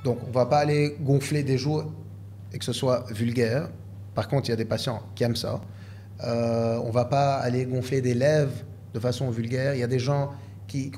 Donc, on ne va pas aller gonfler des joues et que ce soit vulgaire. Par contre, il y a des patients qui aiment ça. On ne va pas aller gonfler des lèvres de façon vulgaire. Il y a des gens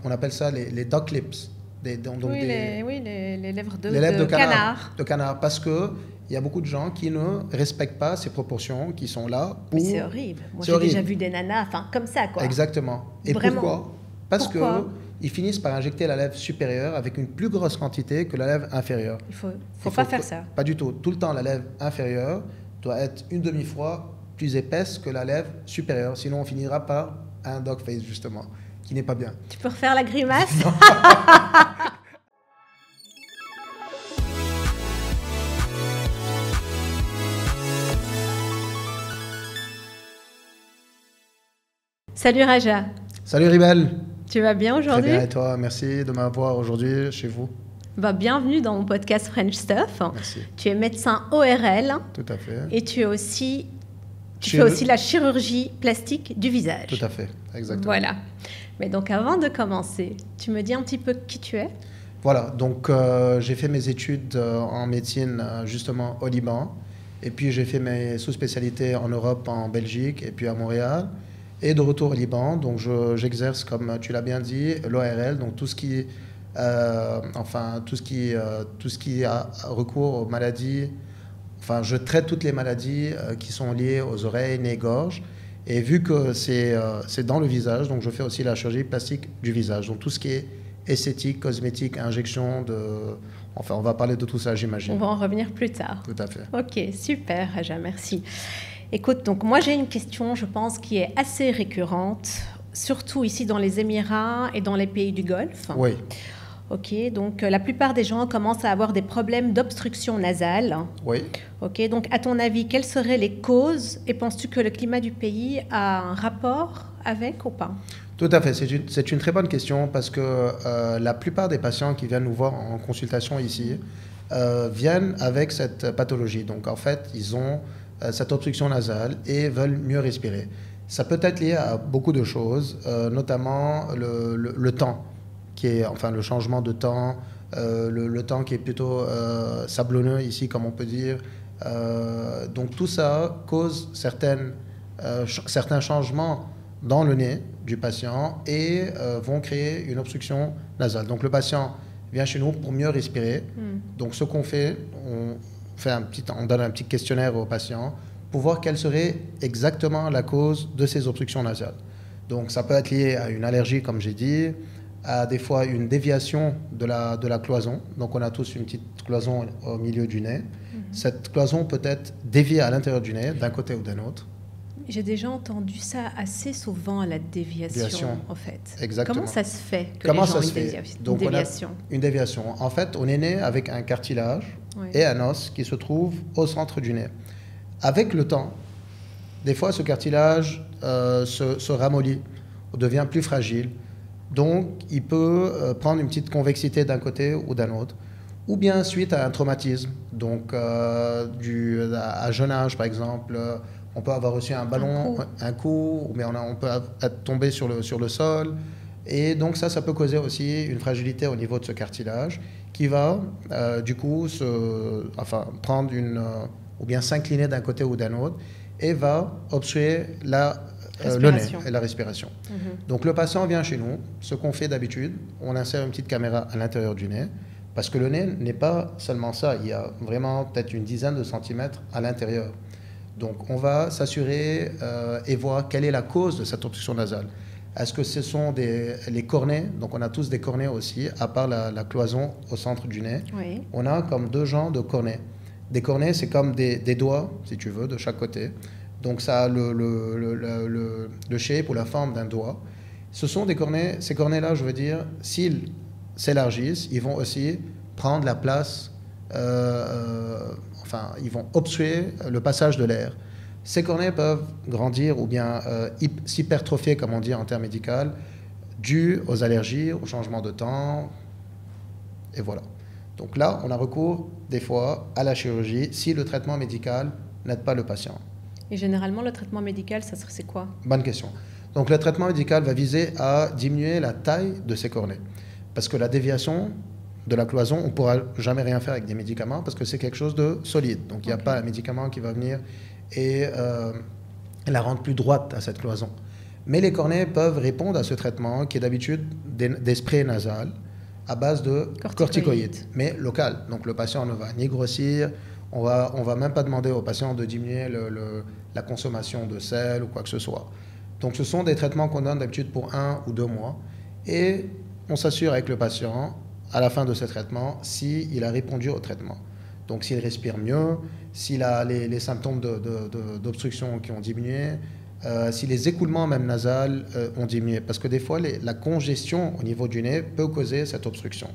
on appelle ça les duck lips. Les lèvres les lèvres de canard. De canard, parce qu'il y a beaucoup de gens qui ne respectent pas ces proportions qui sont là pour... Mais c'est horrible. Moi, j'ai déjà vu des nanas comme ça, quoi. Exactement. Et vraiment. Pourquoi? Parce qu'ils finissent par injecter la lèvre supérieure avec une plus grosse quantité que la lèvre inférieure. Il faut pas faire ça. Pas du tout. Tout le temps, la lèvre inférieure doit être une demi-fois plus épaisse que la lèvre supérieure. Sinon, on finira par un dog face, justement, qui n'est pas bien. Tu peux refaire la grimace? Salut Raja. Salut Ribel. Tu vas bien aujourd'hui? Très bien, et toi? Merci de m'avoir aujourd'hui chez vous. Bienvenue dans mon podcast French Stuff. Merci. Tu es médecin ORL. Tout à fait. Et tu fais aussi la chirurgie plastique du visage. Tout à fait, exactement. Voilà. Mais donc avant de commencer, tu me dis un petit peu qui tu es? Voilà, donc j'ai fait mes études en médecine justement au Liban. Et puis j'ai fait mes sous-spécialités en Europe, en Belgique et puis à Montréal. Et de retour au Liban, donc j'exerce, comme tu l'as bien dit, l'ORL, donc tout ce qui a recours aux maladies. Enfin, je traite toutes les maladies qui sont liées aux oreilles, nez, gorge. Et vu que c'est dans le visage, donc je fais aussi la chirurgie plastique du visage. Donc tout ce qui est esthétique, cosmétique, injection Enfin, on va parler de tout ça, j'imagine. On va en revenir plus tard. Tout à fait. Ok, super, Raja, merci. Écoute, donc moi j'ai une question, je pense, qui est assez récurrente, surtout ici dans les Émirats et dans les pays du Golfe. Oui. Ok, donc la plupart des gens commencent à avoir des problèmes d'obstruction nasale. Oui. Ok, donc à ton avis, quelles seraient les causes et penses-tu que le climat du pays a un rapport avec ou pas? Tout à fait, c'est une très bonne question parce que la plupart des patients qui viennent nous voir en consultation ici viennent avec cette pathologie. Donc en fait, ils ont cette obstruction nasale et veulent mieux respirer. Ça peut être lié à beaucoup de choses, notamment le temps, le changement de temps, le temps qui est plutôt sablonneux ici, comme on peut dire. Donc tout ça cause certains changements dans le nez du patient et vont créer une obstruction nasale. Donc le patient vient chez nous pour mieux respirer. Donc ce qu'on fait, on donne un petit questionnaire au patient pour voir quelle serait exactement la cause de ces obstructions nasales. Donc ça peut être lié à une allergie, comme j'ai dit, à des fois une déviation de la cloison. Donc on a tous une petite cloison au milieu du nez. Cette cloison peut être déviée à l'intérieur du nez, d'un côté ou d'un autre. J'ai déjà entendu ça assez souvent, la déviation, en fait. Exactement. Comment ça se fait que Comment les gens ça se fait? Donc, une déviation? Une déviation. En fait, on est né avec un cartilage et un os qui se trouve au centre du nez. Avec le temps, des fois, ce cartilage se ramollit, devient plus fragile. Donc, il peut prendre une petite convexité d'un côté ou d'un autre. Ou bien suite à un traumatisme. Donc, à jeune âge, par exemple, on peut avoir reçu un ballon, un coup, ou bien on peut être tombé sur le sol. Et donc ça peut causer aussi une fragilité au niveau de ce cartilage qui va, du coup, prendre ou bien s'incliner d'un côté ou d'un autre et va obstruer le nez et la respiration. Donc le patient vient chez nous. Ce qu'on fait d'habitude, on insère une petite caméra à l'intérieur du nez parce que le nez n'est pas seulement ça. Il y a vraiment peut-être une dizaine de centimètres à l'intérieur. Donc, on va s'assurer et voir quelle est la cause de cette obstruction nasale. Est-ce que ce sont les cornets? Donc, on a tous des cornets aussi, à part la cloison au centre du nez. Oui. On a comme deux genres de cornets. Des cornets, c'est comme des doigts, si tu veux, de chaque côté. Donc, ça a le shape ou la forme d'un doigt. Ce sont des cornets, ces cornets-là, je veux dire, s'ils s'élargissent, ils vont aussi prendre la place ils vont obstruer le passage de l'air. Ces cornets peuvent grandir ou bien s'hypertrophier, comme on dit en termes médicaux, dû aux allergies, au changement de temps, et voilà. Donc là, on a recours des fois à la chirurgie si le traitement médical n'aide pas le patient. Et généralement, le traitement médical, c'est quoi? Bonne question. Donc le traitement médical va viser à diminuer la taille de ces cornets. Parce que la déviation de la cloison, on ne pourra jamais rien faire avec des médicaments parce que c'est quelque chose de solide. Donc il n'y a pas un médicament qui va venir et la rendre plus droite à cette cloison. Mais les cornets peuvent répondre à ce traitement qui est d'habitude des sprays nasales à base de corticoïdes, mais local. Donc le patient ne va ni grossir, on va même pas demander au patient de diminuer la consommation de sel ou quoi que ce soit. Donc ce sont des traitements qu'on donne d'habitude pour 1 ou 2 mois et on s'assure avec le patient à la fin de ce traitement s'il a répondu au traitement. Donc s'il respire mieux, s'il a les symptômes d'obstruction qui ont diminué, si les écoulements même nasales ont diminué. Parce que des fois, la congestion au niveau du nez peut causer cette obstruction.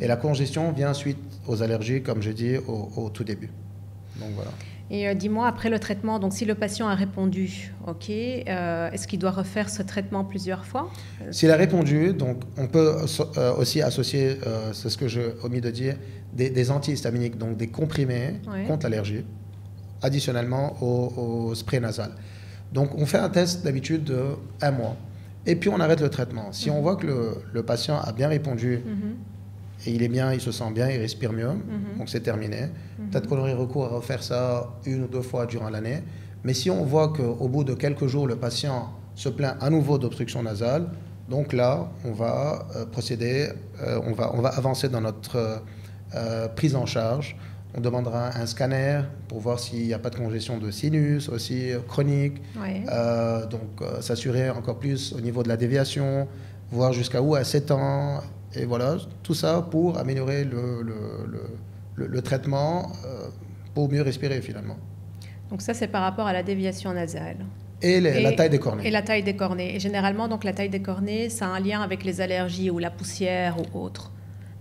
Et la congestion vient suite aux allergies, comme j'ai dit au tout début. Donc voilà. Et dis-moi, après le traitement, donc si le patient a répondu, ok, est-ce qu'il doit refaire ce traitement plusieurs fois? S'il a répondu, donc on peut aussi associer, c'est ce que j'ai omis de dire, des antihistaminiques, donc des comprimés contre l'allergie, additionnellement au spray nasal. Donc on fait un test d'habitude de 1 mois, et puis on arrête le traitement. Si on voit que le patient a bien répondu, et il est bien, il se sent bien, il respire mieux, donc c'est terminé. Peut-être qu'on aurait recours à refaire ça 1 ou 2 fois durant l'année. Mais si on voit qu'au bout de quelques jours, le patient se plaint à nouveau d'obstruction nasale, donc là, on va procéder, on va avancer dans notre prise en charge. On demandera un scanner pour voir s'il n'y a pas de congestion de sinus, aussi chronique. Donc s'assurer encore plus au niveau de la déviation, voir jusqu'à où à 7 ans. Et voilà, tout ça pour améliorer le traitement pour mieux respirer finalement. Donc ça, c'est par rapport à la déviation nasale. Et la taille des cornets. Et la taille des cornets. Et généralement, donc, la taille des cornets, ça a un lien avec les allergies ou la poussière ou autre.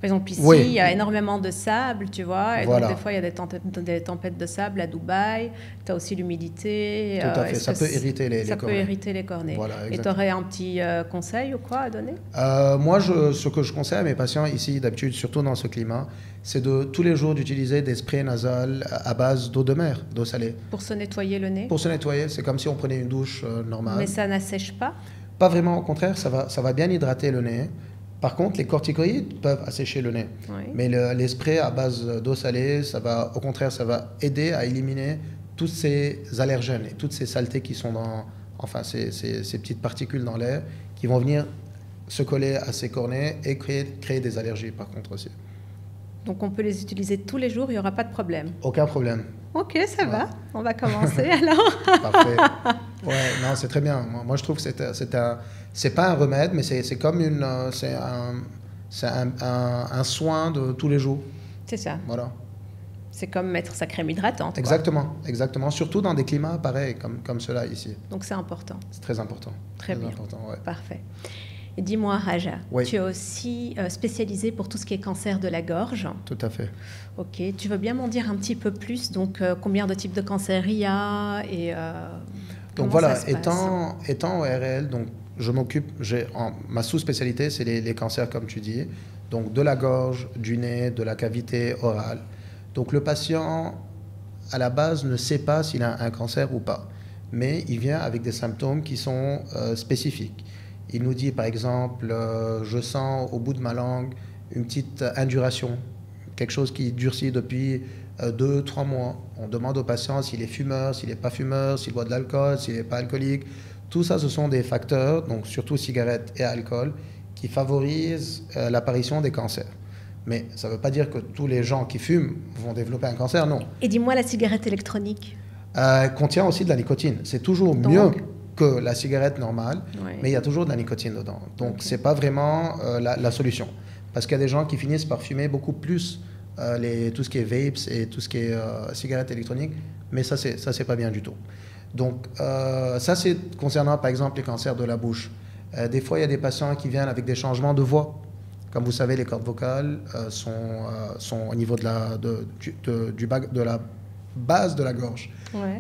Par exemple, ici, il y a énormément de sable, tu vois, et donc des fois, il y a des tempêtes de sable à Dubaï, tu as aussi l'humidité. Tout à fait, ça peut irriter les cornets. Ça peut irriter les cornets. Voilà, et tu aurais un petit conseil ou quoi à donner? Moi, ce que je conseille à mes patients ici, d'habitude, surtout dans ce climat, c'est de tous les jours d'utiliser des sprays nasales à base d'eau de mer, d'eau salée. Pour se nettoyer le nez? Pour se nettoyer, c'est comme si on prenait une douche normale. Mais ça n'assèche pas? Pas vraiment, au contraire, ça va bien hydrater le nez. Par contre, les corticoïdes peuvent assécher le nez. Mais les sprays à base d'eau salée, au contraire, ça va aider à éliminer tous ces allergènes et toutes ces saletés qui sont ces petites particules dans l'air qui vont venir se coller à ces cornets et créer des allergies par contre aussi. Donc on peut les utiliser tous les jours, il n'y aura pas de problème? Aucun problème. Ok, ça va. On va commencer alors. Parfait. Ouais, non, c'est très bien. Moi, je trouve que c'est pas un remède, mais c'est comme un soin de tous les jours. C'est ça. Voilà. C'est comme mettre sa crème hydratante. Exactement, exactement. Surtout dans des climats pareils comme ceux-là ici. Donc c'est important. C'est très important. Très bien. Important, ouais. Parfait. Et dis-moi, Raja, tu es aussi spécialisé pour tout ce qui est cancer de la gorge. Tout à fait. Ok, tu veux bien m'en dire un petit peu plus? Donc, combien de types de cancers il y a et donc voilà, étant ORL, donc je m'occupe, ma sous-spécialité, c'est les cancers comme tu dis, donc de la gorge, du nez, de la cavité orale. Donc le patient, à la base, ne sait pas s'il a un cancer ou pas, mais il vient avec des symptômes qui sont spécifiques. Il nous dit, par exemple, je sens au bout de ma langue une petite induration, quelque chose qui durcit depuis 2-3 mois. On demande au patient s'il est fumeur, s'il n'est pas fumeur, s'il boit de l'alcool, s'il n'est pas alcoolique. Tout ça, ce sont des facteurs, donc surtout cigarettes et alcool, qui favorisent l'apparition des cancers. Mais ça ne veut pas dire que tous les gens qui fument vont développer un cancer, non. Et dis-moi, la cigarette électronique contient aussi de la nicotine. C'est toujours mieux que la cigarette normale, mais il y a toujours de la nicotine dedans. Donc, ce n'est pas vraiment la solution. Parce qu'il y a des gens qui finissent par fumer beaucoup plus tout ce qui est vapes et tout ce qui est cigarettes électroniques, mais ça, c'est pas bien du tout. Donc, ça, c'est concernant, par exemple, les cancers de la bouche. Des fois, il y a des patients qui viennent avec des changements de voix. Comme vous savez, les cordes vocales sont au niveau de la base de la gorge.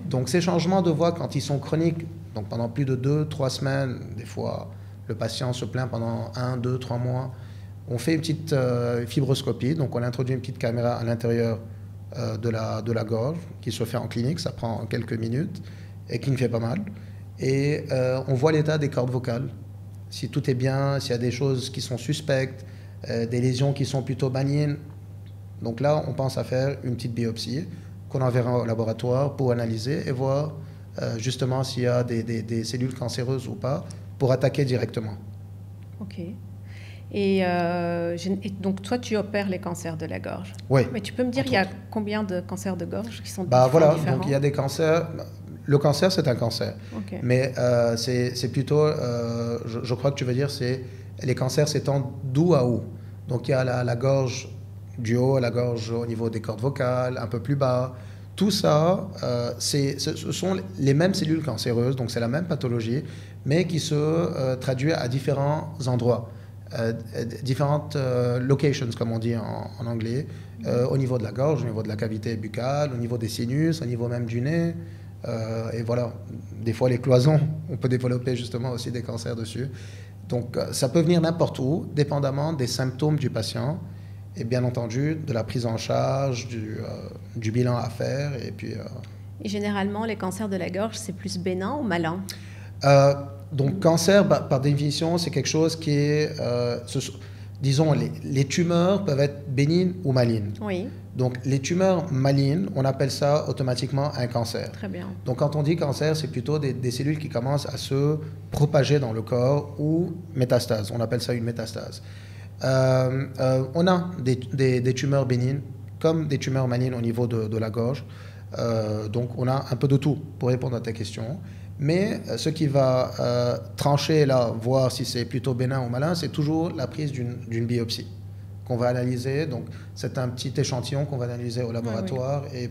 Donc, ces changements de voix, quand ils sont chroniques, donc pendant plus de 2-3 semaines, des fois, le patient se plaint pendant 1, 2, 3 mois, on fait une petite fibroscopie, donc on introduit une petite caméra à l'intérieur de la gorge, qui se fait en clinique, ça prend quelques minutes, et qui ne fait pas mal. Et on voit l'état des cordes vocales, si tout est bien, s'il y a des choses qui sont suspectes, des lésions qui sont plutôt bénignes. Donc là, on pense à faire une petite biopsie qu'on enverra au laboratoire pour analyser et voir justement s'il y a des cellules cancéreuses ou pas pour attaquer directement. Ok. Et donc, toi, tu opères les cancers de la gorge. Oui. Mais tu peux me dire, il y a combien de cancers de gorge qui sont différents? Donc il y a des cancers. Le cancer, c'est un cancer. Okay. Mais c'est plutôt, je crois que tu veux dire, c'est les cancers s'étendent d'où à où. Donc il y a la gorge du haut, la gorge au niveau des cordes vocales, un peu plus bas. Tout ça, ce sont les mêmes cellules cancéreuses, donc c'est la même pathologie, mais qui se traduit à différents endroits, différentes locations, comme on dit en anglais, au niveau de la gorge, au niveau de la cavité buccale, au niveau des sinus, au niveau même du nez. Et voilà, des fois les cloisons, on peut développer justement aussi des cancers dessus. Donc ça peut venir n'importe où, dépendamment des symptômes du patient et bien entendu de la prise en charge, du bilan à faire. Et puis, et généralement, les cancers de la gorge, c'est plus bénin ou malin? Donc cancer, par définition, c'est quelque chose qui est... disons, les tumeurs peuvent être bénignes ou malignes. Oui. Donc, les tumeurs malignes, on appelle ça automatiquement un cancer. Très bien. Donc, quand on dit cancer, c'est plutôt des cellules qui commencent à se propager dans le corps ou métastase. On appelle ça une métastase. On a des tumeurs bénignes comme des tumeurs malignes au niveau de la gorge. Donc, on a un peu de tout pour répondre à ta question. Mais ce qui va trancher là, voir si c'est plutôt bénin ou malin, c'est toujours la prise d'une biopsie qu'on va analyser. Donc, c'est un petit échantillon qu'on va analyser au laboratoire et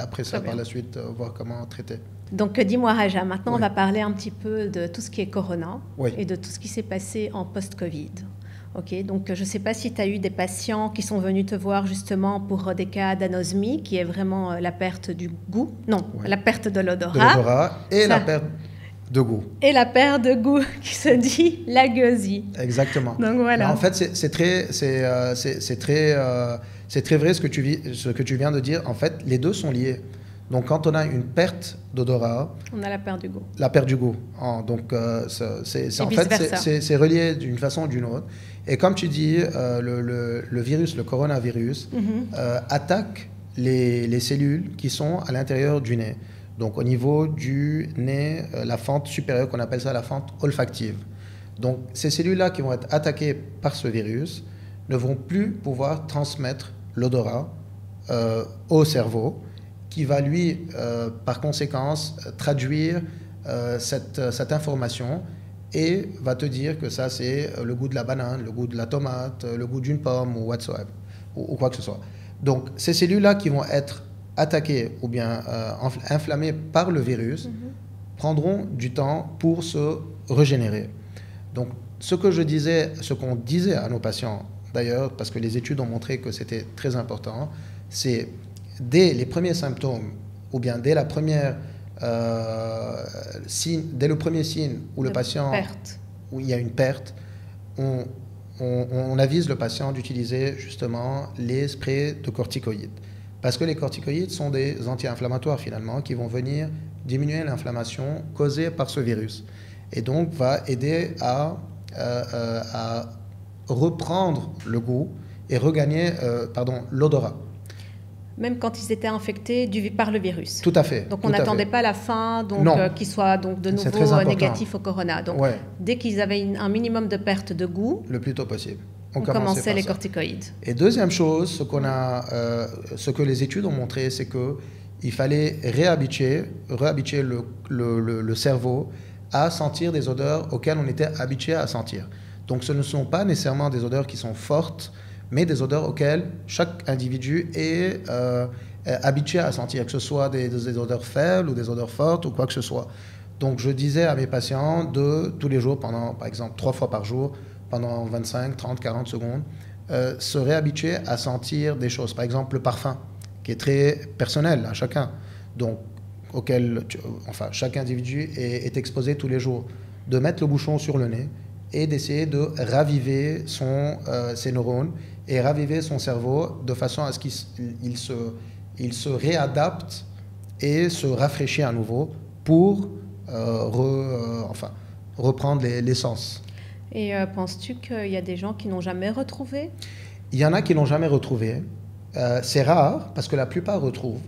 après ça, par la suite, voir comment traiter. Donc, dis-moi, Raja, maintenant, on va parler un petit peu de tout ce qui est corona et de tout ce qui s'est passé en post-Covid. Ok, donc je ne sais pas si tu as eu des patients qui sont venus te voir justement pour des cas d'anosmie, qui est vraiment la perte du goût, la perte de l'odorat. De l'odorat et la perte de goût. Et la perte de goût qui se dit la gueusie. Exactement. Donc voilà. En fait, c'est très vrai ce que tu viens de dire. En fait, les deux sont liés. Donc, quand on a une perte d'odorat... On a la perte du goût. La perte du goût. Donc, c'est relié d'une façon ou d'une autre. Et comme tu dis, le virus, le coronavirus, attaque les cellules qui sont à l'intérieur du nez. Donc, au niveau du nez, la fente supérieure, qu'on appelle ça la fente olfactive. Donc, ces cellules-là qui vont être attaquées par ce virus ne vont plus pouvoir transmettre l'odorat au cerveau, qui va lui, par conséquence, traduire cette information et va te dire que ça, c'est le goût de la banane, le goût de la tomate, le goût d'une pomme ou whatsoever, ou quoi que ce soit. Donc, ces cellules-là qui vont être attaquées ou bien inflammées par le virus prendront du temps pour se régénérer. Donc, ce qu'on disait à nos patients, d'ailleurs, parce que les études ont montré que c'était très important, c'est dès les premiers symptômes, ou bien dès la première dès le premier signe où le patient, où il y a une perte, on avise le patient d'utiliser justement les sprays de corticoïdes. Parce que les corticoïdes sont des anti-inflammatoires finalement qui vont venir diminuer l'inflammation causée par ce virus. Et donc va aider à reprendre le goût et regagner l'odorat. Même quand ils étaient infectés par le virus. Tout à fait. Donc on n'attendait pas la fin, qu'ils soient de nouveau négatifs au corona. Donc dès qu'ils avaient un minimum de perte de goût, le plus tôt possible, on commençait les corticoïdes. Et deuxième chose, ce que les études ont montré, c'est qu'il fallait réhabituer le cerveau à sentir des odeurs auxquelles on était habitué à sentir. Donc ce ne sont pas nécessairement des odeurs qui sont fortes, mais des odeurs auxquelles chaque individu est habitué à sentir, que ce soit des odeurs faibles ou des odeurs fortes ou quoi que ce soit. Donc je disais à mes patients de tous les jours, pendant par exemple 3 fois par jour, pendant 25, 30, 40 secondes, se réhabituer à sentir des choses. Par exemple le parfum, qui est très personnel à chacun, donc chaque individu est exposé tous les jours. De mettre le bouchon sur le nez et d'essayer de raviver ses neurones et raviver son cerveau de façon à ce qu'il se réadapte et se rafraîchit à nouveau pour reprendre les sens. Et penses-tu qu'il y a des gens qui n'ont jamais retrouvé? Il y en a qui l'ont jamais retrouvé. C'est rare parce que la plupart retrouvent.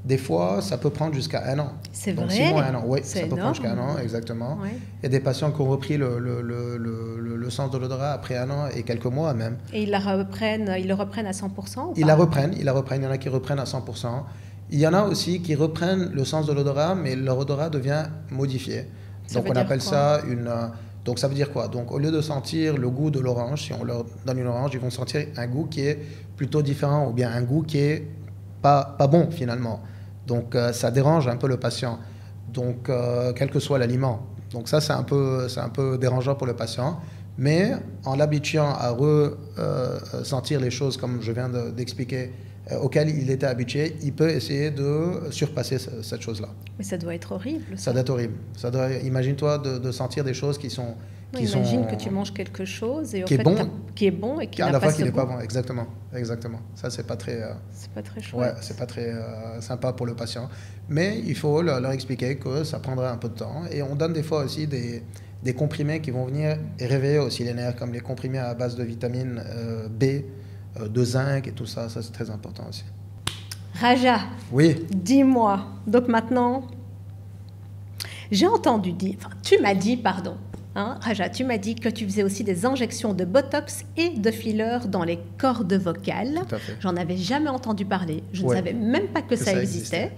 Des fois, ça peut prendre jusqu'à 1 an. C'est donc, vrai? 6 mois, 1 an. Oui, c'est ça peut prendre jusqu'à 1 an, exactement. Ouais. Il y a des patients qui ont repris le sens de l'odorat après 1 an et quelques mois même. Et ils le reprennent à 100% ou ils la reprennent. Il y en a qui reprennent à 100%. Il y en a aussi qui reprennent le sens de l'odorat, mais leur odorat devient modifié. Donc on appelle ça une... Donc ça veut dire quoi? Donc au lieu de sentir le goût de l'orange, si on leur donne une orange, ils vont sentir un goût qui est plutôt différent ou bien un goût qui est pas bon finalement. Donc ça dérange un peu le patient. Donc quel que soit l'aliment. Donc ça c'est un peu dérangeant pour le patient. Mais en l'habituant à ressentir les choses comme je viens d'expliquer, auquel il était habitué, il peut essayer de surpasser cette chose-là. Mais ça doit être horrible. Ça doit être horrible. Imagine-toi de sentir des choses qui sont... Imagine que tu manges quelque chose et qui est bon et qui n'a à la pas fois qui n'est goût. pas bon. Exactement. Ça, c'est pas très... c'est pas très chouette. Ouais, c'est pas très sympa pour le patient. Mais il faut leur expliquer que ça prendra un peu de temps. Et on donne des fois aussi des comprimés qui vont venir réveiller aussi les nerfs, comme les comprimés à base de vitamine B, de zinc et tout ça. Ça, c'est très important aussi. Raja, oui. Dis-moi. Donc maintenant, j'ai entendu dire... Enfin, tu m'as dit, pardon. Hein, Raja, tu m'as dit que tu faisais aussi des injections de Botox et de fillers dans les cordes vocales. Tout à fait. J'en avais jamais entendu parler. Je ne savais même pas que ça existait.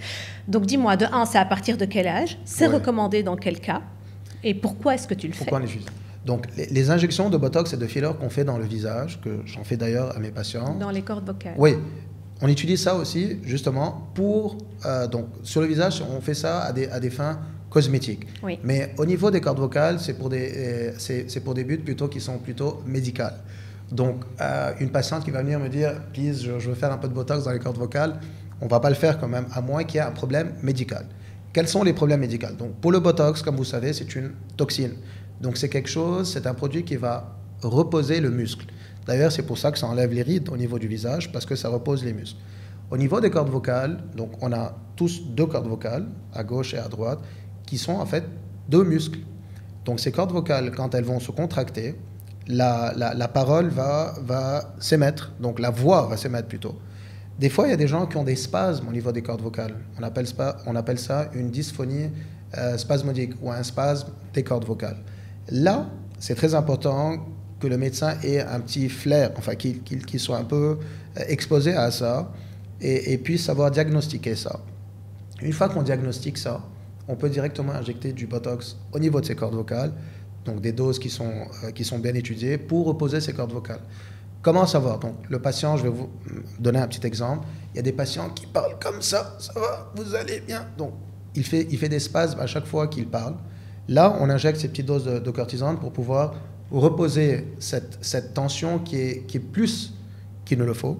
Donc dis-moi, de 1, c'est à partir de quel âge? C'est recommandé dans quel cas? Et pourquoi est-ce que tu le fais? Pourquoi on utilise? Donc les injections de Botox et de fillers qu'on fait dans le visage, que j'en fais d'ailleurs à mes patients. Dans les cordes vocales. Oui. On utilise ça aussi justement pour... donc sur le visage, on fait ça à des fins... cosmétiques. Oui. Mais au niveau des cordes vocales, c'est pour des buts plutôt qui sont plutôt médicales. Donc, une patiente qui va venir me dire « Please, je veux faire un peu de Botox dans les cordes vocales », on ne va pas le faire quand même, à moins qu'il y ait un problème médical. Quels sont les problèmes médicaux? Donc, pour le Botox, comme vous savez, c'est une toxine. Donc, c'est un produit qui va reposer le muscle. D'ailleurs, c'est pour ça que ça enlève les rides au niveau du visage, parce que ça repose les muscles. Au niveau des cordes vocales, donc on a tous 2 cordes vocales, à gauche et à droite, qui sont en fait 2 muscles. Donc ces cordes vocales, quand elles vont se contracter, la parole va s'émettre, donc la voix va s'émettre plutôt. Des fois, il y a des gens qui ont des spasmes au niveau des cordes vocales. On appelle ça une dysphonie spasmodique ou un spasme des cordes vocales. Là, c'est très important que le médecin ait un petit flair, enfin qu'il soit un peu exposé à ça et puisse savoir diagnostiquer ça. Une fois qu'on diagnostique ça, on peut directement injecter du Botox au niveau de ces cordes vocales, donc des doses qui sont bien étudiées pour reposer ces cordes vocales. Comment savoir? Donc, le patient, je vais vous donner un petit exemple. Il y a des patients qui parlent comme ça va, vous allez bien. Donc, il fait des spasmes à chaque fois qu'il parle. Là, on injecte ces petites doses de cortisone pour pouvoir reposer cette tension qui est plus qu'il ne le faut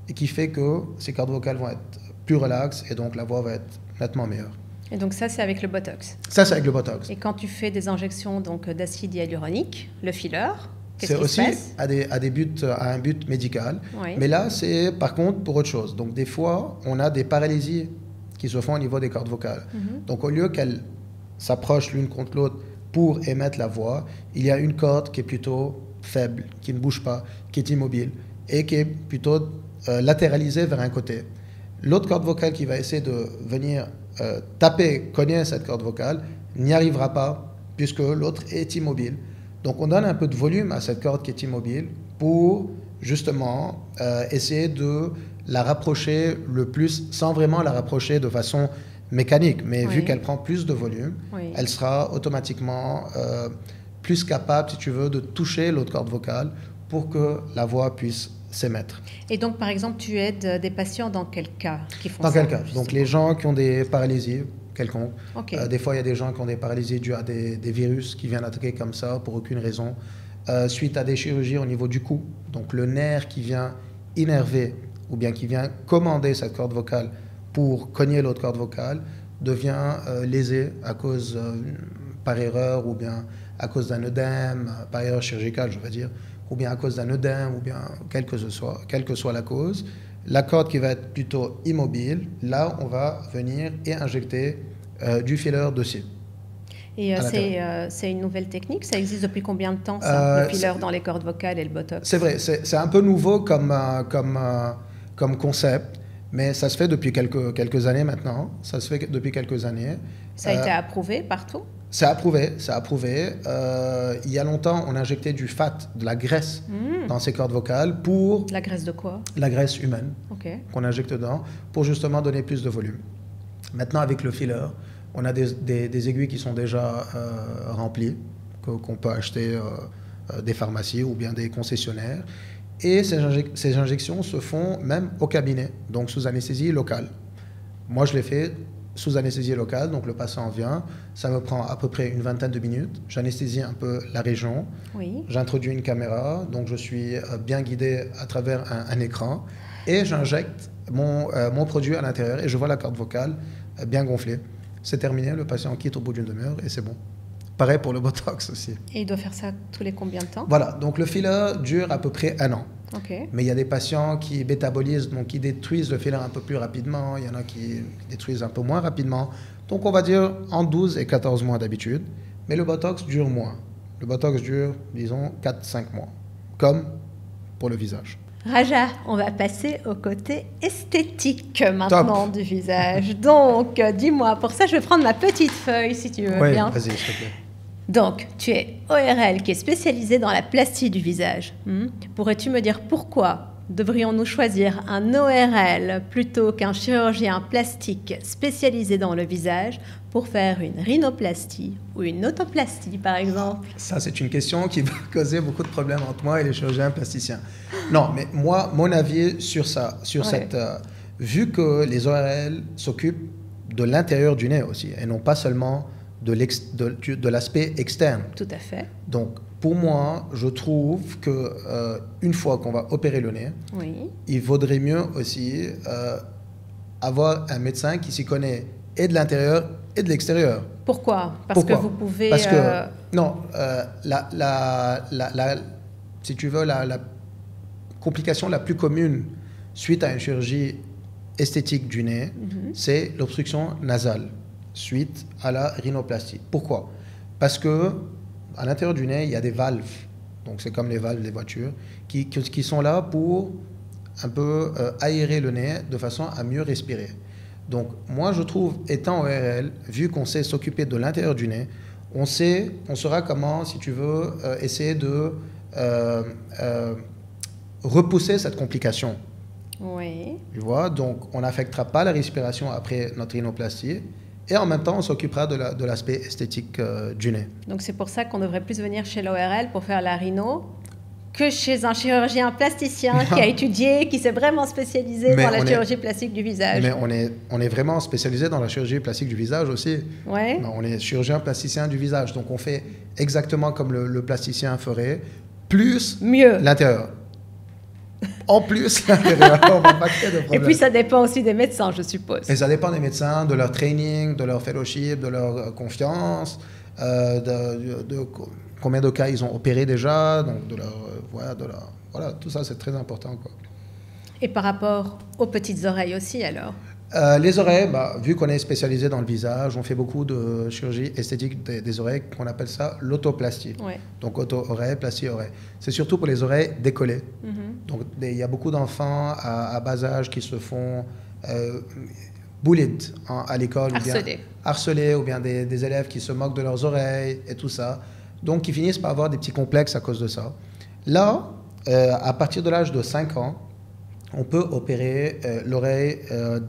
et qui fait que ces cordes vocales vont être plus relaxes et donc la voix va être nettement meilleure. Et donc ça, c'est avec le Botox. Ça, c'est avec le Botox. Et quand tu fais des injections d'acide hyaluronique, le filler, c'est aussi à un but médical. Oui. Mais là, c'est par contre pour autre chose. Donc des fois, on a des paralysies qui se font au niveau des cordes vocales. Donc au lieu qu'elles s'approchent l'une contre l'autre pour émettre la voix, il y a une corde qui est plutôt faible, qui ne bouge pas, qui est immobile et qui est plutôt latéralisée vers un côté. L'autre corde vocale qui va essayer de venir cogner cette corde vocale, n'y arrivera pas puisque l'autre est immobile. Donc on donne un peu de volume à cette corde qui est immobile pour justement essayer de la rapprocher le plus, sans vraiment la rapprocher de façon mécanique, mais vu qu'elle prend plus de volume, elle sera automatiquement plus capable, si tu veux, de toucher l'autre corde vocale pour que la voix puisse s'émettre. Et donc, par exemple, tu aides des patients dans quel cas qui font Dans ça, quel cas? Donc, les gens qui ont des paralysies quelconques. Okay. Des fois, il y a des gens qui ont des paralysies dues à des virus qui viennent attaquer comme ça pour aucune raison. Suite à des chirurgies au niveau du cou. Donc, le nerf qui vient innerver ou bien qui vient commander cette corde vocale pour cogner l'autre corde vocale devient lésé à cause, par erreur ou bien à cause d'un œdème, par erreur chirurgicale, je veux dire, ou bien à cause d'un œdème, ou bien quelle que soit la cause. La corde qui va être plutôt immobile, là, on va venir et injecter du filler dessus. Et c'est une nouvelle technique? Ça existe depuis combien de temps, ça, le filler dans les cordes vocales et le Botox? C'est vrai, c'est un peu nouveau comme concept, mais ça se fait depuis quelques années maintenant. Ça se fait depuis quelques années. Ça a été approuvé partout? C'est approuvé, c'est approuvé. Il y a longtemps, on injectait du fat, de la graisse dans ces cordes vocales pour... La graisse de quoi? La graisse humaine, qu'on injecte dedans, pour justement donner plus de volume. Maintenant, avec le filler, on a des aiguilles qui sont déjà remplies, qu'on peut acheter des pharmacies ou bien des concessionnaires. Et ces injections se font même au cabinet, donc sous anesthésie locale. Moi, je l'ai fait sous anesthésie locale, donc le patient vient, ça me prend à peu près une vingtaine de minutes, j'anesthésie un peu la région, j'introduis une caméra, donc je suis bien guidé à travers un écran, et j'injecte mon produit à l'intérieur, et je vois la corde vocale bien gonflée. C'est terminé, le patient quitte au bout d'une demi-heure, et c'est bon. Pareil pour le Botox aussi. Et il doit faire ça tous les combien de temps? Voilà, donc le filler dure à peu près 1 an. Mais il y a des patients qui métabolisent, donc qui détruisent le filler un peu plus rapidement. Il y en a qui détruisent un peu moins rapidement. Donc on va dire en 12 et 14 mois d'habitude. Mais le Botox dure moins. Le Botox dure, disons, 4-5 mois. Comme pour le visage. Raja, on va passer au côté esthétique maintenant du visage. Donc, dis-moi, pour ça, je vais prendre ma petite feuille, si tu veux bien. Vas-y, s'il te plaît. Donc, tu es ORL qui est spécialisé dans la plastie du visage. Pourrais-tu me dire pourquoi devrions-nous choisir un ORL plutôt qu'un chirurgien plastique spécialisé dans le visage pour faire une rhinoplastie ou une otoplastie, par exemple? Ça, c'est une question qui va causer beaucoup de problèmes entre moi et les chirurgiens plasticiens. Non, mais moi, mon avis sur ça, cette... vu que les ORL s'occupent de l'intérieur du nez aussi, et non pas seulement de l'aspect externe. Tout à fait. Donc, pour moi, je trouve que une fois qu'on va opérer le nez, il vaudrait mieux aussi avoir un médecin qui s'y connaît et de l'intérieur et de l'extérieur. Pourquoi? Que vous pouvez... Parce que, non, si tu veux, la complication la plus commune suite à une chirurgie esthétique du nez, c'est l'obstruction nasale suite à la rhinoplastie. Pourquoi? Parce que à l'intérieur du nez, il y a des valves. Donc c'est comme les valves des voitures qui sont là pour un peu aérer le nez de façon à mieux respirer. Donc moi je trouve, étant ORL, vu qu'on sait s'occuper de l'intérieur du nez, on saura comment, si tu veux, essayer de repousser cette complication. Oui. Tu vois, donc on n'affectera pas la respiration après notre rhinoplastie. Et en même temps, on s'occupera de l'aspect esthétique du nez. Donc c'est pour ça qu'on devrait plus venir chez l'ORL pour faire la rhino que chez un chirurgien plasticien qui a étudié, qui s'est vraiment spécialisé dans la chirurgie plastique du visage. Mais on est vraiment spécialisé dans la chirurgie plastique du visage aussi. Ouais. On est chirurgien plasticien du visage. Donc on fait exactement comme le plasticien ferait, plus l'intérieur. En plus, l'intérieur, on va pas créer de problème. Et puis, ça dépend aussi des médecins, je suppose. Et ça dépend des médecins, de leur training, de leur fellowship, de leur confiance, de combien de cas ils ont opéré déjà, donc voilà, tout ça, c'est très important, quoi. Et par rapport aux petites oreilles aussi, alors? Les oreilles, vu qu'on est spécialisé dans le visage, on fait beaucoup de chirurgie esthétique des oreilles, qu'on appelle ça l'autoplastie. Donc auto-oreille, plastie-oreille. C'est surtout pour les oreilles décollées. Donc il y a beaucoup d'enfants à bas âge qui se font bullied à l'école. Harcelés, ou bien des élèves qui se moquent de leurs oreilles et tout ça. Donc ils finissent par avoir des petits complexes à cause de ça. Là, à partir de l'âge de 5 ans, on peut opérer l'oreille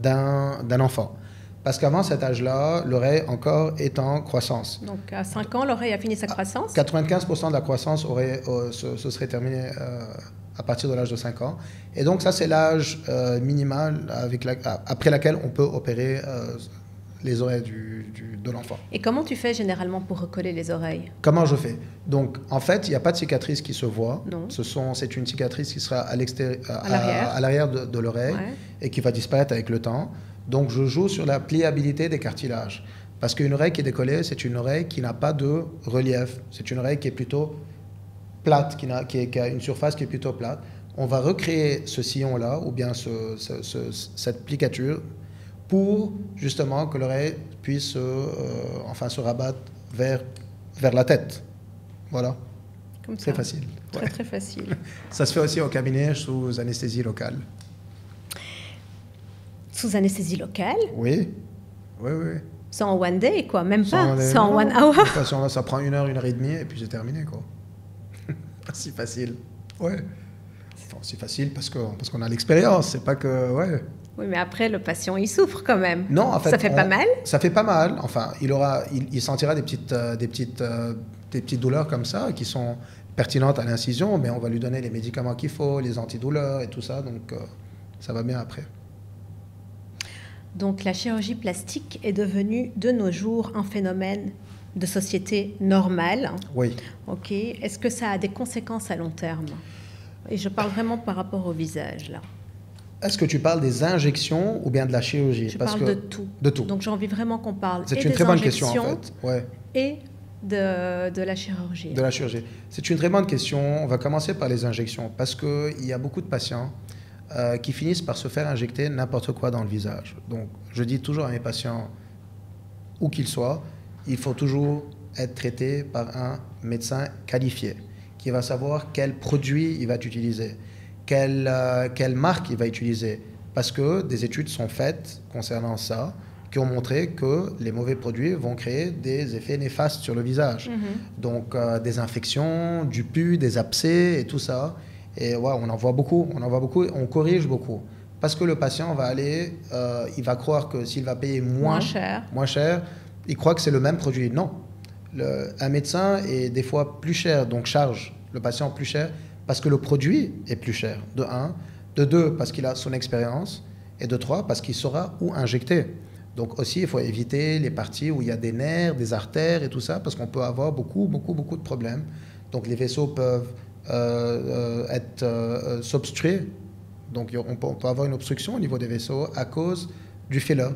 d'un enfant. Parce qu'avant cet âge-là, l'oreille encore est en croissance. Donc à 5 ans, l'oreille a fini sa croissance? 95% de la croissance se serait terminée à partir de l'âge de 5 ans. Et donc ça, c'est l'âge minimal après laquelle on peut opérer les oreilles de l'enfant. Et comment tu fais généralement pour recoller les oreilles? Comment je fais? Donc, en fait, il n'y a pas de cicatrice qui se voit. Non. C'est une cicatrice qui sera à l'arrière de l'oreille et qui va disparaître avec le temps. Donc, je joue sur la pliabilité des cartilages. Parce qu'une oreille qui est décollée, c'est une oreille qui n'a pas de relief. C'est une oreille qui est plutôt plate, qui a une surface qui est plutôt plate. On va recréer ce sillon-là, ou bien cette plicature, pour justement que l'oreille puisse se rabattre vers la tête. Voilà. Comme ça. C'est facile. Très, très facile. Ça se fait aussi au cabinet sous anesthésie locale. Sous anesthésie locale? Oui. Oui, oui. C'est en one day, quoi. Même pas. C'est en 1 hour. Ça prend 1 heure, 1 heure et demie, et puis c'est terminé, quoi. Pas si facile. Ouais. Enfin, c'est facile parce qu'on a l'expérience. C'est pas que... Ouais. Oui, mais après, le patient, il souffre quand même. Non, en fait... Ça fait pas mal? Ça fait pas mal. Enfin, il sentira des petites douleurs comme ça, qui sont pertinentes à l'incision, mais on va lui donner les médicaments qu'il faut, les antidouleurs et tout ça, donc ça va bien après. Donc la chirurgie plastique est devenue de nos jours un phénomène de société normale. Oui. Ok. Est-ce que ça a des conséquences à long terme? Et je parle vraiment par rapport au visage, là. Est-ce que tu parles des injections ou bien de la chirurgie? Je parle de tout. De tout. Donc j'ai envie vraiment qu'on parle C'est une très bonne question, en fait. Ouais. Et de la chirurgie. De la chirurgie. C'est une très bonne question. On va commencer par les injections parce qu'il y a beaucoup de patients qui finissent par se faire injecter n'importe quoi dans le visage. Donc, je dis toujours à mes patients, où qu'ils soient, il faut toujours être traité par un médecin qualifié qui va savoir quel produit il va utiliser, quelle marque il va utiliser. Parce que des études sont faites concernant ça, qui ont montré que les mauvais produits vont créer des effets néfastes sur le visage. Donc, des infections, du pus, des abcès et tout ça. Et ouais, on en voit beaucoup, on corrige beaucoup. Parce que le patient va aller, il va croire que s'il va payer moins cher, il croit que c'est le même produit. Non. Un médecin est des fois plus cher, donc charge le patient plus cher parce que le produit est plus cher, de 1. De 2, parce qu'il a son expérience. Et de 3, parce qu'il saura où injecter. Donc aussi, il faut éviter les parties où il y a des nerfs, des artères et tout ça, parce qu'on peut avoir beaucoup de problèmes. Donc les vaisseaux peuvent s'obstruer. Donc on peut avoir une obstruction au niveau des vaisseaux à cause du filler.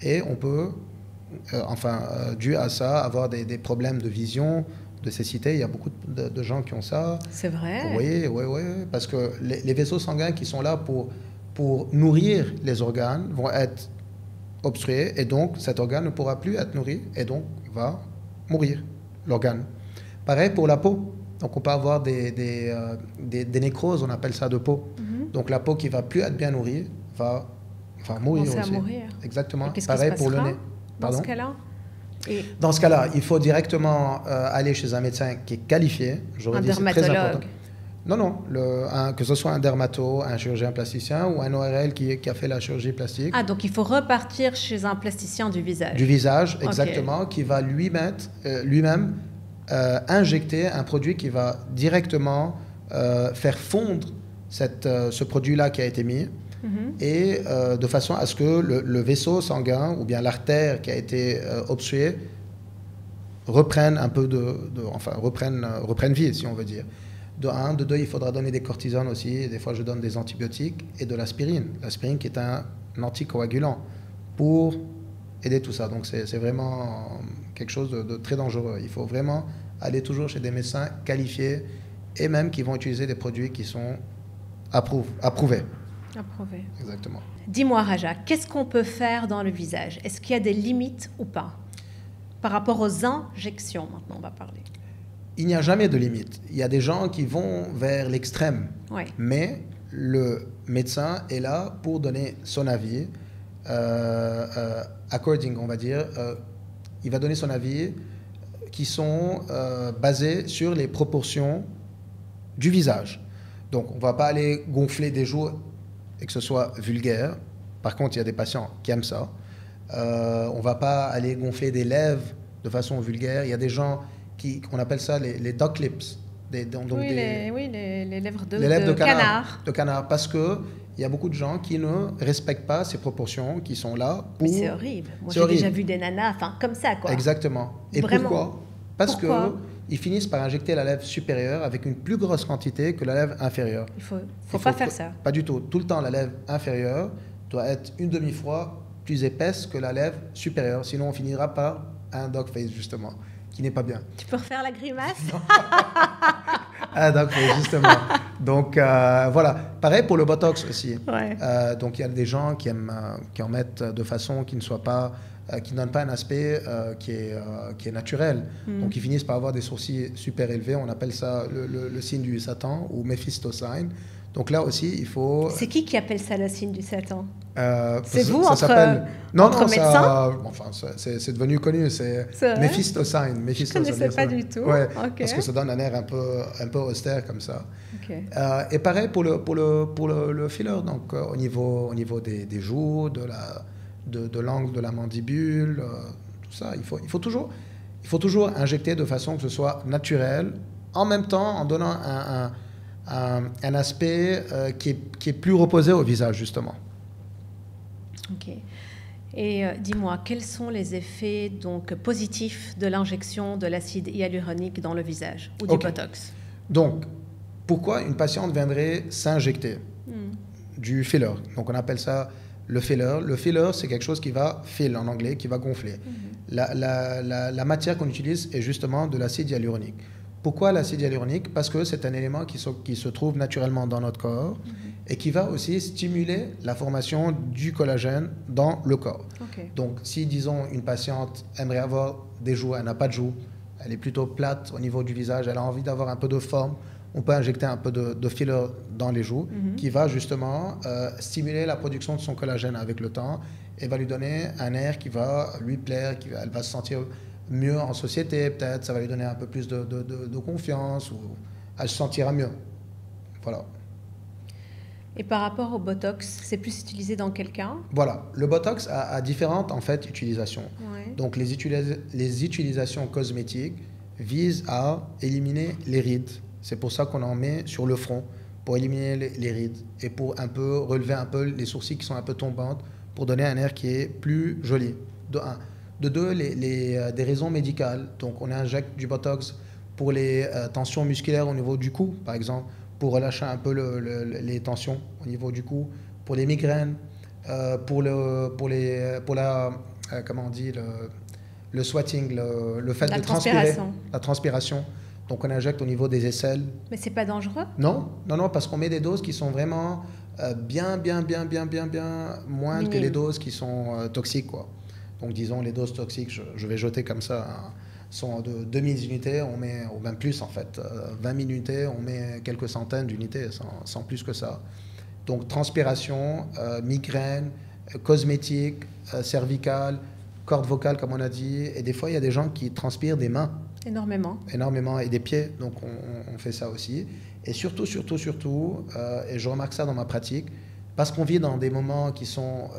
Et on peut, dû à ça, avoir des problèmes de vision, de cécité. Il y a beaucoup de gens qui ont ça. C'est vrai? Oui. Parce que les vaisseaux sanguins qui sont là pour nourrir les organes vont être obstrués. Et donc, cet organe ne pourra plus être nourri. Et donc, va mourir, l'organe. Pareil pour la peau. Donc, on peut avoir des nécroses, on appelle ça de peau. Donc, la peau qui ne va plus être bien nourrie va mourir aussi. À mourir. Exactement. Pareil pour le nez. Dans ce cas-là? Dans ce cas-là, il faut directement aller chez un médecin qui est qualifié. Un dermatologue? Non. Que ce soit un dermato, un chirurgien plasticien ou un ORL qui a fait la chirurgie plastique. Ah, donc il faut repartir chez un plasticien du visage. Du visage, exactement, qui va lui-même injecter un produit qui va directement faire fondre ce produit-là qui a été mis. Et de façon à ce que le vaisseau sanguin ou bien l'artère qui a été obstruée reprenne un peu reprenne vie, si on veut dire. De 1, de 2, il faudra donner des cortisones aussi. Des fois, je donne des antibiotiques et de l'aspirine. L'aspirine qui est un anticoagulant pour aider tout ça. Donc, c'est vraiment quelque chose de très dangereux. Il faut vraiment aller toujours chez des médecins qualifiés et même qui vont utiliser des produits qui sont approuvés. Approuvé. Exactement. Dis-moi, Raja, qu'est-ce qu'on peut faire dans le visage? Est-ce qu'il y a des limites ou pas? Par rapport aux injections, maintenant, on va parler. Il n'y a jamais de limite. Il y a des gens qui vont vers l'extrême. Ouais. Mais le médecin est là pour donner son avis, according, on va dire. Il va donner son avis qui sont basés sur les proportions du visage. Donc, on ne va pas aller gonfler des joues et que ce soit vulgaire. Par contre, il y a des patients qui aiment ça. On ne va pas aller gonfler des lèvres de façon vulgaire. Il y a des gens on appelle ça les duck lips. Les lèvres de canard. De canard, parce qu'il y a beaucoup de gens qui ne respectent pas ces proportions, qui sont là pour... Mais c'est horrible. Moi, j'ai déjà vu des nanas, comme ça, quoi. Exactement. Et vraiment. Pourquoi? Parce qu'ils finissent par injecter la lèvre supérieure avec une plus grosse quantité que la lèvre inférieure. Il faut pas faire ça. Pas du tout. Tout le temps, la lèvre inférieure doit être une demi-fois plus épaisse que la lèvre supérieure. Sinon, on finira par un dog face, justement, qui n'est pas bien. Tu peux refaire la grimace? Ah, donc, justement. Donc, voilà. Pareil pour le Botox aussi. Ouais. Donc, il y a des gens qui en mettent de façon qui ne soit pas, qui ne donne pas un aspect qui est naturel. Donc, ils finissent par avoir des sourcils super élevés. On appelle ça le signe du Satan ou Mephisto sign. Donc là aussi, il faut... C'est qui appelle ça le signe du Satan? C'est ça, vous, entre médecins? Enfin, c'est devenu connu, c'est Mephisto sign. Je ne connaissais pas du tout. Ouais, okay. Parce que ça donne un air un peu austère comme ça. Okay. Et pareil pour le filler, donc au niveau des joues, de l'angle de la mandibule, tout ça, il faut toujours injecter de façon que ce soit naturel, en même temps en donnant un aspect qui est plus reposé au visage, justement. Ok. Et dis-moi, quels sont les effets donc, positifs de l'injection de l'acide hyaluronique dans le visage ou du Botox? Donc, pourquoi une patiente viendrait s'injecter du filler? Donc, on appelle ça le filler. Le filler, c'est quelque chose qui va fill en anglais, qui va gonfler. La matière qu'on utilise est justement de l'acide hyaluronique. Pourquoi l'acide hyaluronique? Parce que c'est un élément qui se trouve naturellement dans notre corps et qui va aussi stimuler la formation du collagène dans le corps. Okay. Donc, si, disons, une patiente aimerait avoir des joues, elle n'a pas de joues, elle est plutôt plate au niveau du visage, elle a envie d'avoir un peu de forme, on peut injecter un peu de filler dans les joues qui va justement stimuler la production de son collagène avec le temps et va lui donner un air qui va lui plaire, elle va se sentir mieux en société, peut-être, ça va lui donner un peu plus de confiance, ou elle se sentira mieux. Voilà. Et par rapport au Botox, c'est plus utilisé dans quel cas? Voilà, le Botox a différentes en fait utilisations. Ouais. Donc les utilisations cosmétiques visent à éliminer les rides. C'est pour ça qu'on en met sur le front, pour éliminer les rides et pour un peu relever un peu les sourcils qui sont un peu tombantes, pour donner un air qui est plus joli. De un. De deux, des raisons médicales. Donc, on injecte du Botox pour les tensions musculaires au niveau du cou, par exemple, pour relâcher un peu les tensions au niveau du cou, pour les migraines, pour la comment on dit, le sweating, le fait de transpirer, la transpiration. Donc, on injecte au niveau des aisselles. Mais c'est pas dangereux? Non, parce qu'on met des doses qui sont vraiment bien moins minime que les doses qui sont toxiques, quoi. Donc, disons, les doses toxiques, je vais jeter comme ça, sont de 2000 unités, on met, ou même plus en fait, 20 000 unités, on met quelques centaines d'unités, sans plus que ça. Donc, transpiration, migraine, cosmétique, cervicale, corde vocale, comme on a dit, et des fois, il y a des gens qui transpirent des mains. Énormément, et des pieds, donc on fait ça aussi. Et surtout, et je remarque ça dans ma pratique, parce qu'on vit dans des moments qui sont...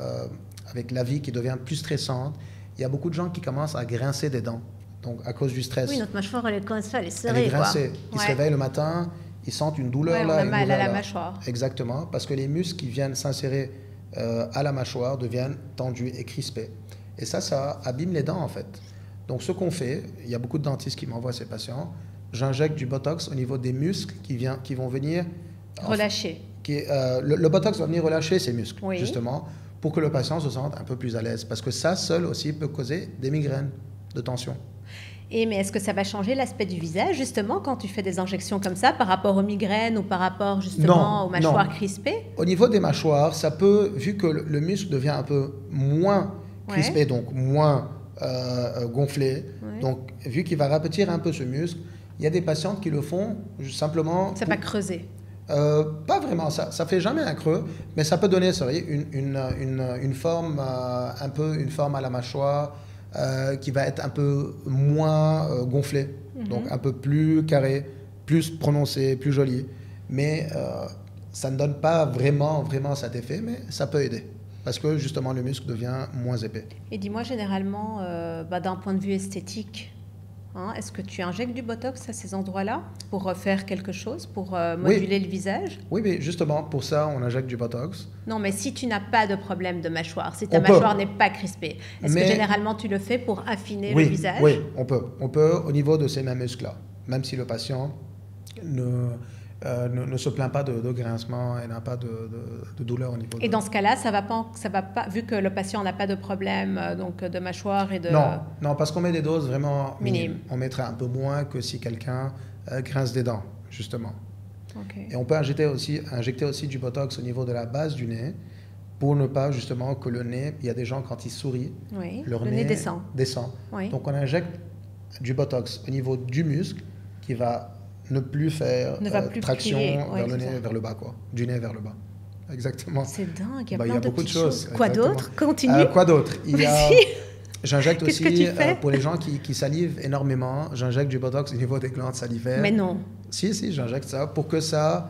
avec la vie qui devient plus stressante, il y a beaucoup de gens qui commencent à grincer des dents, donc à cause du stress. Oui, notre mâchoire, elle est comme ça, elle est serrée. Elle est grincée. Quoi. Ils se réveillent le matin, ils sentent une douleur là. On a mal à la mâchoire. Exactement, parce que les muscles qui viennent s'insérer à la mâchoire deviennent tendus et crispés. Et ça abîme les dents en fait. Donc ce qu'on fait, il y a beaucoup de dentistes qui m'envoient ces patients, j'injecte du Botox au niveau des muscles qui vont venir... Relâcher. Le Botox va venir relâcher ces muscles, oui. Justement, pour que le patient se sente un peu plus à l'aise. Parce que ça, seul aussi, peut causer des migraines de tension. Mais est-ce que ça va changer l'aspect du visage, justement, quand tu fais des injections comme ça, par rapport aux migraines ou par rapport, justement, aux mâchoires crispées? Au niveau des mâchoires, ça peut, vu que le muscle devient un peu moins crispé, donc moins gonflé, donc vu qu'il va rapetir un peu ce muscle, il y a des patientes qui le font simplement... Ça va creuser. Pas vraiment, ça fait jamais un creux, mais ça peut donner une forme, une forme à la mâchoire qui va être un peu moins gonflée, donc un peu plus carré, plus prononcé, plus joli. Mais ça ne donne pas vraiment cet effet, mais ça peut aider. Parce que justement le muscle devient moins épais. Et dis-moi, généralement, d'un point de vue esthétique, est-ce que tu injectes du Botox à ces endroits-là pour refaire quelque chose, pour moduler le visage? Oui, mais justement, pour ça, on injecte du Botox. Non, mais si tu n'as pas de problème de mâchoire, si ta mâchoire n'est pas crispée, est-ce que généralement tu le fais pour affiner le visage? Oui, on peut. On peut au niveau de ces mêmes muscles-là, même si le patient ne se plaint pas de grincement et n'a pas de douleur au niveau. Et dans ce cas-là, ça va pas, vu que le patient n'a pas de problème donc de mâchoire et de... Non, parce qu'on met des doses vraiment minimes. On mettrait un peu moins que si quelqu'un grince des dents. justement. Okay. Et on peut injecter aussi du Botox au niveau de la base du nez pour ne pas justement que le nez, il y a des gens quand ils sourient, leur le nez descend. Oui. Donc on injecte du Botox au niveau du muscle qui va ne plus faire traction vers le nez vers le bas, quoi. Du nez vers le bas. Exactement. C'est dingue, il y a plein de beaucoup de choses. Quoi d'autre? Continue. Quoi d'autre? J'injecte aussi, pour les gens qui salivent énormément, j'injecte du Botox au niveau des glandes salivaires. Mais non. Si, j'injecte ça pour que ça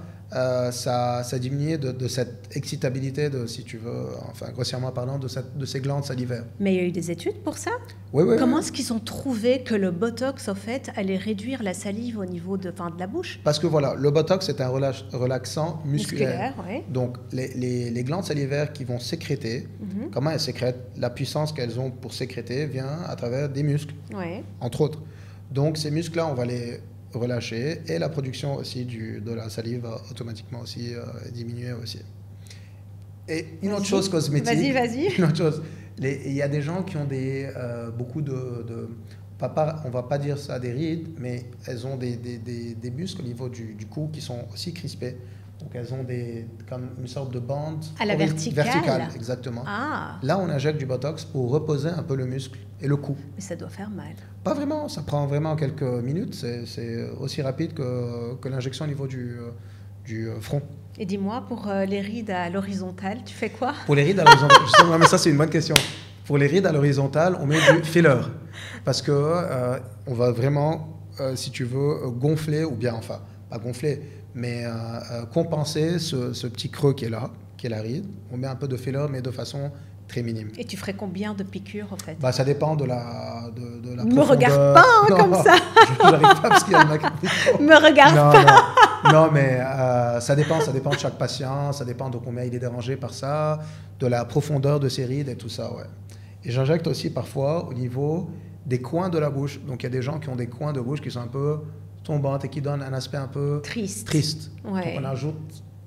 diminue de cette excitabilité, si tu veux, enfin grossièrement parlant, de ces glandes salivaires. Mais il y a eu des études pour ça? Oui. Comment est-ce qu'ils ont trouvé que le Botox, en fait, allait réduire la salive au niveau de la bouche? Parce que voilà, le Botox est un relaxant musculaire. Oui. Donc les glandes salivaires qui vont sécréter, comment elles sécrètent? La puissance qu'elles ont pour sécréter vient à travers des muscles, entre autres. Donc ces muscles-là, on va les relâcher et la production aussi de la salive va automatiquement aussi diminuer aussi. Et une autre chose cosmétique. Vas-y. Une autre chose. Il y a des gens qui ont beaucoup on va pas dire ça des rides, mais elles ont des muscles au niveau du cou qui sont aussi crispés. Donc elles ont comme une sorte de bande à la verticale, exactement. Ah. Là, on injecte du Botox pour reposer un peu le muscle et le cou. Mais ça doit faire mal. Pas vraiment, ça prend vraiment quelques minutes. C'est aussi rapide que l'injection au niveau du front. Et dis-moi, pour les rides à l'horizontale, tu fais quoi? Pour les rides à l'horizontale, justement, mais ça c'est une bonne question. Pour les rides à l'horizontale, on met du filler parce que on va vraiment, si tu veux, gonfler ou bien, enfin, pas gonfler, mais compenser ce petit creux qui est là, qui est la ride. On met un peu de filler, mais de façon très minime. Et tu ferais combien de piqûres, en fait? Ça dépend de la profondeur. Me regarde pas comme ça. J'arrive pas parce qu'il y a un Me regarde pas. Non, mais ça dépend de chaque patient, ça dépend de combien il est dérangé par ça, de la profondeur de ses rides et tout ça, ouais. Et j'injecte aussi parfois au niveau des coins de la bouche. Donc il y a des gens qui ont des coins de bouche qui sont un peu tombantes et qui donnent un aspect un peu triste. Ouais. Donc on ajoute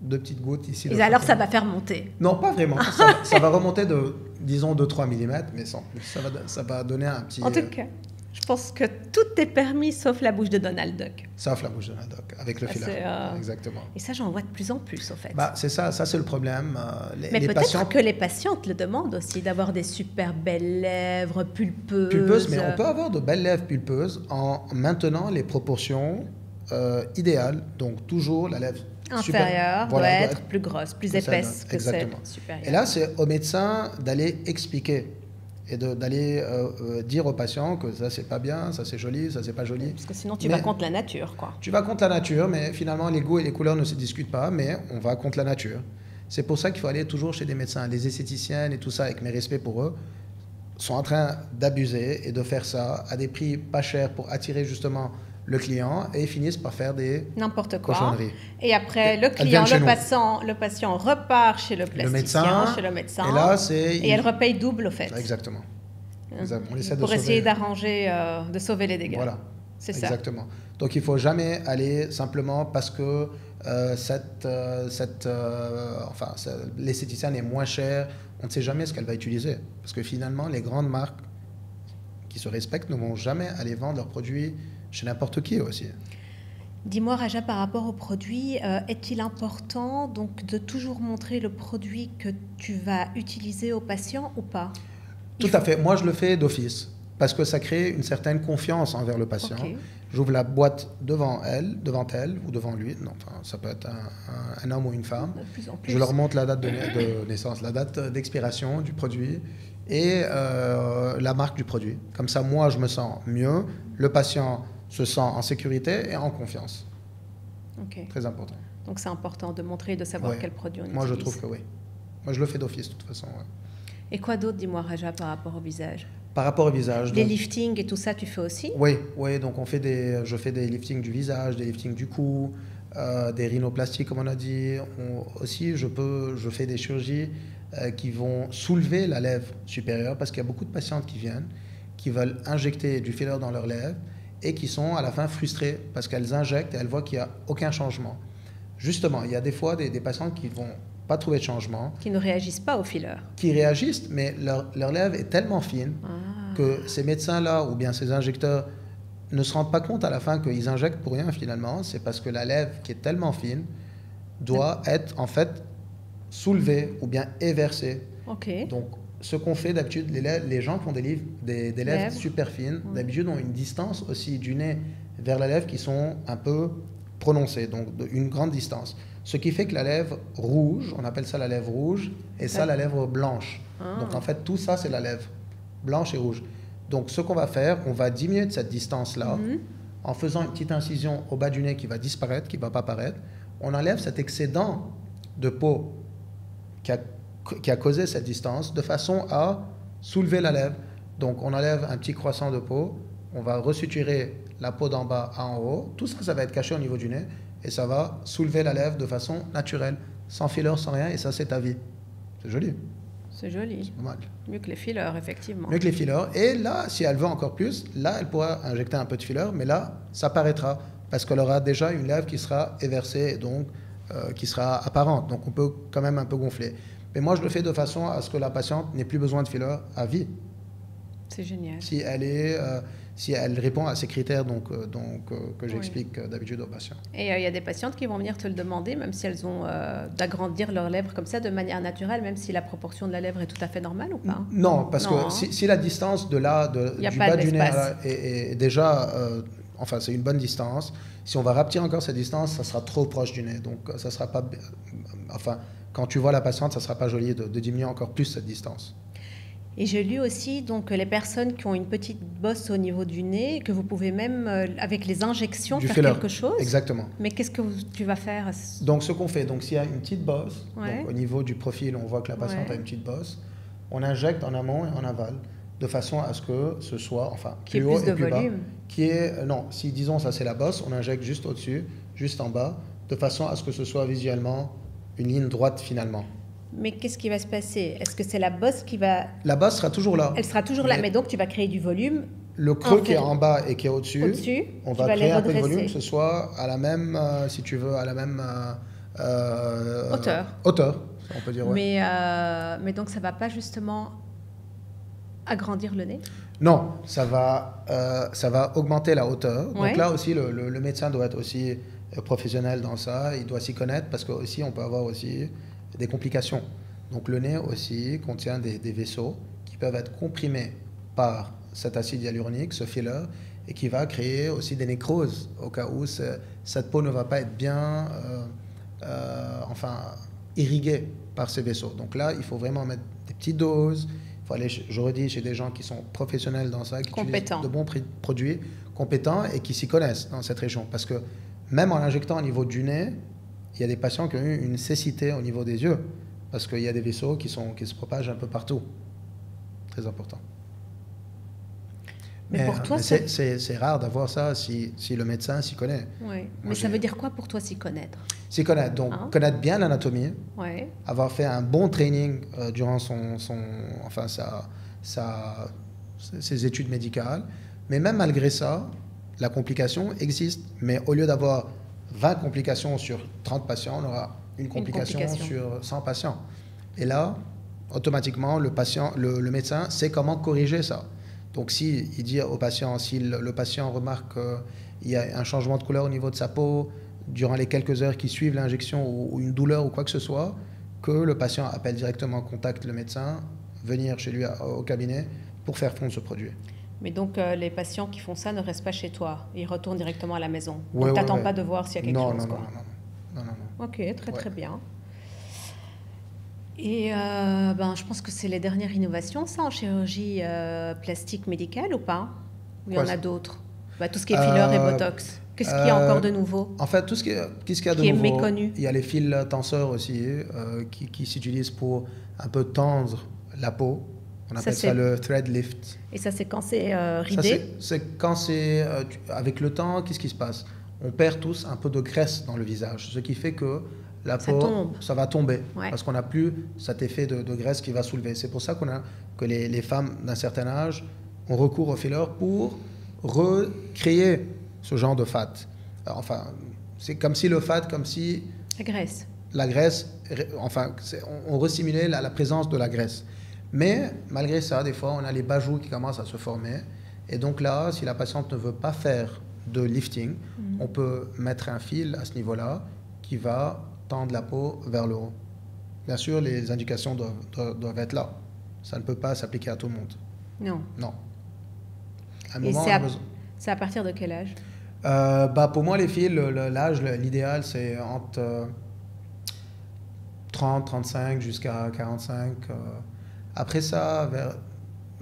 2 petites gouttes ici. Et alors ça va faire monter? Non, pas vraiment. Ça va remonter de, disons, 2-3 mm, mais sans plus. Ça va donner un petit... En tout cas, je pense que tout est permis sauf la bouche de Donald Duck. Sauf la bouche de Donald Duck, avec le filler. Exactement. Et ça, j'en vois de plus en plus, en fait. C'est ça c'est le problème. Mais peut-être que les patientes le demandent aussi, d'avoir des super belles lèvres pulpeuses. Mais on peut avoir de belles lèvres pulpeuses en maintenant les proportions idéales. Donc toujours la lèvre inférieure doit être plus grosse, plus épaisse que celle supérieure. Et là, c'est au médecin d'aller expliquer et d'aller dire aux patients que ça, c'est pas bien, ça, c'est joli, ça, c'est pas joli. Parce que sinon, tu vas contre la nature, quoi. Tu vas contre la nature, mais finalement, les goûts et les couleurs ne se discutent pas, mais on va contre la nature. C'est pour ça qu'il faut aller toujours chez des médecins. Les esthéticiennes et tout ça, avec mes respects pour eux, sont en train d'abuser et de faire ça à des prix pas chers pour attirer justement le client et ils finissent par faire des n'importe quoi. Cochonneries. Et après, le client, le patient repart chez le plasticien, chez le médecin. Et là, elle repaye double, au fait. Exactement. On essaie pour essayer d'arranger, de sauver les dégâts. Voilà. C'est ça. Exactement. Donc, il ne faut jamais aller simplement parce que l'esthéticienne est moins chère. On ne sait jamais ce qu'elle va utiliser. Parce que finalement, les grandes marques qui se respectent ne vont jamais aller vendre leurs produits chez n'importe qui aussi. Dis-moi, Raja, par rapport au produit, est-il important donc, de toujours montrer le produit que tu vas utiliser au patient ou pas? Tout à fait. Moi, je le fais d'office parce que ça crée une certaine confiance envers le patient. Okay. J'ouvre la boîte devant elle ou devant lui. Non, enfin, ça peut être un homme ou une femme. De plus en plus. Je leur montre la date de naissance, la date d'expiration du produit et la marque du produit. Comme ça, moi, je me sens mieux. Le patient se sent en sécurité et en confiance. Okay. Très important. Donc, c'est important de montrer et de savoir quel produit on utilise. Moi, je trouve que oui. Moi, je le fais d'office, de toute façon. Ouais. Et quoi d'autre, dis-moi, Raja, par rapport au visage? Par rapport au visage. Les liftings et tout ça, tu fais aussi? Oui, donc je fais des liftings du visage, des liftings du cou, des rhinoplasties, comme on a dit. Aussi, je fais des chirurgies qui vont soulever la lèvre supérieure parce qu'il y a beaucoup de patientes qui viennent, qui veulent injecter du filler dans leurs lèvres et qui sont à la fin frustrées parce qu'elles injectent et elles voient qu'il n'y a aucun changement. Justement, il y a des fois des patientes qui ne vont pas trouver de changement. Qui ne réagissent pas au filler. Qui réagissent, mais leur lèvre est tellement fine que ces médecins-là ou bien ces injecteurs ne se rendent pas compte à la fin qu'ils injectent pour rien finalement. C'est parce que la lèvre qui est tellement fine doit être en fait soulevée ou bien éversée. Okay. Donc ce qu'on fait d'habitude, les gens qui ont des lèvres super fines, d'habitude ont une distance aussi du nez vers la lèvre qui sont un peu prononcées, donc une grande distance. Ce qui fait que la lèvre rouge, on appelle ça la lèvre rouge, et ça la lèvre blanche. Donc en fait tout ça c'est la lèvre blanche et rouge. Donc ce qu'on va faire, on va diminuer de cette distance-là en faisant une petite incision au bas du nez qui va disparaître, qui ne va pas apparaître. On enlève cet excédent de peau qui a causé cette distance de façon à soulever la lèvre. Donc on enlève un petit croissant de peau, on va resuturer la peau d'en bas à en haut. Tout ça, ça va être caché au niveau du nez et ça va soulever la lèvre de façon naturelle, sans filler, sans rien, et ça c'est ta vie. C'est joli. C'est joli. C'est pas mal. Mieux que les fillers, effectivement. Mieux que les fillers. Et là, si elle veut encore plus, là, elle pourra injecter un peu de filler, mais là, ça paraîtra, parce qu'elle aura déjà une lèvre qui sera éversée, et donc qui sera apparente. Donc, on peut quand même un peu gonfler. Mais moi, je le fais de façon à ce que la patiente n'ait plus besoin de filler à vie. C'est génial. Si elle répond à ces critères que j'explique d'habitude aux patients. Et il y a des patientes qui vont venir te le demander, même si elles ont d'agrandir leurs lèvres comme ça de manière naturelle, même si la proportion de la lèvre est tout à fait normale ou pas? Non, parce que si la distance du bas du nez est déjà... enfin, c'est une bonne distance. Si on va rapetir encore cette distance, ça sera trop proche du nez. Donc, ça sera pas... Enfin, quand tu vois la patiente, ça sera pas joli de diminuer encore plus cette distance. Et j'ai lu aussi donc, les personnes qui ont une petite bosse au niveau du nez, que vous pouvez même, avec les injections, faire quelque chose. Exactement. Mais qu'est-ce que tu vas faire? Donc, ce qu'on fait, donc s'il y a une petite bosse, donc, au niveau du profil, on voit que la patiente a une petite bosse, on injecte en amont et en aval, de façon à ce que ce soit, enfin, plus haut et plus bas. Non, si disons ça c'est la bosse, on injecte juste au-dessus, juste en bas, de façon à ce que ce soit visuellement une ligne droite finalement. Mais qu'est-ce qui va se passer? Est-ce que c'est la bosse qui va... La bosse sera toujours là. Elle sera toujours là, mais donc tu vas créer du volume. Le creux qui est en bas et qui est au-dessus, on va créer un peu de volume, que ce soit à la même, si tu veux, à la même hauteur, on peut dire. Ouais. Mais donc ça ne va pas justement agrandir le nez? Non, ça va augmenter la hauteur. Donc là aussi, le médecin doit être aussi professionnel dans ça, il doit s'y connaître parce qu'aussi on peut avoir aussi des complications. Donc le nez aussi contient des vaisseaux qui peuvent être comprimés par cet acide hyaluronique, ce filler, et qui va créer aussi des nécroses au cas où cette peau ne va pas être bien irriguée par ces vaisseaux. Donc là, il faut vraiment mettre des petites doses. Il faut aller, je redis, chez des gens qui sont professionnels dans ça, qui utilisent de bons produits, compétents et qui s'y connaissent dans cette région. Parce que même en injectant au niveau du nez, il y a des patients qui ont eu une cécité au niveau des yeux, parce qu'il y a des vaisseaux qui se propagent un peu partout. Très important. Mais pour toi, c'est rare d'avoir ça si le médecin s'y connaît. Oui. Mais ça veut dire quoi pour toi s'y connaître? S'y connaître, donc connaître bien l'anatomie, avoir fait un bon training durant ses études médicales. Mais même malgré ça, la complication existe. Mais au lieu d'avoir 20 complications sur 30 patients, on aura une complication sur 100 patients. Et là, automatiquement, le médecin sait comment corriger ça. Donc, s'il dit au patient, si le patient remarque qu'il y a un changement de couleur au niveau de sa peau durant les quelques heures qui suivent l'injection ou une douleur ou quoi que ce soit, que le patient appelle directement, contacte le médecin, venir chez lui au cabinet pour faire fondre ce produit. Mais donc, les patients qui font ça ne restent pas chez toi. Ils retournent directement à la maison. Donc, tu n'attends pas de voir s'il y a quelque chose. Non. Ok, très bien. Et je pense que c'est les dernières innovations, ça, en chirurgie plastique médicale ou pas? Ou il y en a d'autres? Tout ce qui est filler et botox. Qu'est-ce qu'il y a encore de nouveau? En fait, tout ce qui est méconnu. Il y a les fils tenseurs aussi qui s'utilisent pour un peu tendre la peau. On appelle ça le thread lift. Et ça, c'est quand c'est ridé? C'est quand c'est... avec le temps, qu'est-ce qui se passe? On perd tous un peu de graisse dans le visage, ce qui fait que la peau, ça va tomber, parce qu'on n'a plus cet effet de graisse qui va soulever. C'est pour ça que les femmes d'un certain âge ont recours au filler pour recréer ce genre de fat. Enfin, c'est comme si la graisse, on restimulait la présence de la graisse. Mais malgré ça, des fois, on a les bajoux qui commencent à se former Et donc là, si la patiente ne veut pas faire de lifting, on peut mettre un fil à ce niveau-là qui va tendre la peau vers le haut. Bien sûr, les indications doivent être là. Ça ne peut pas s'appliquer à tout le monde. Non. Non. Et c'est à partir de quel âge? Pour moi, les fils, l'âge, l'idéal, c'est entre 30, 35 jusqu'à 45. Après ça,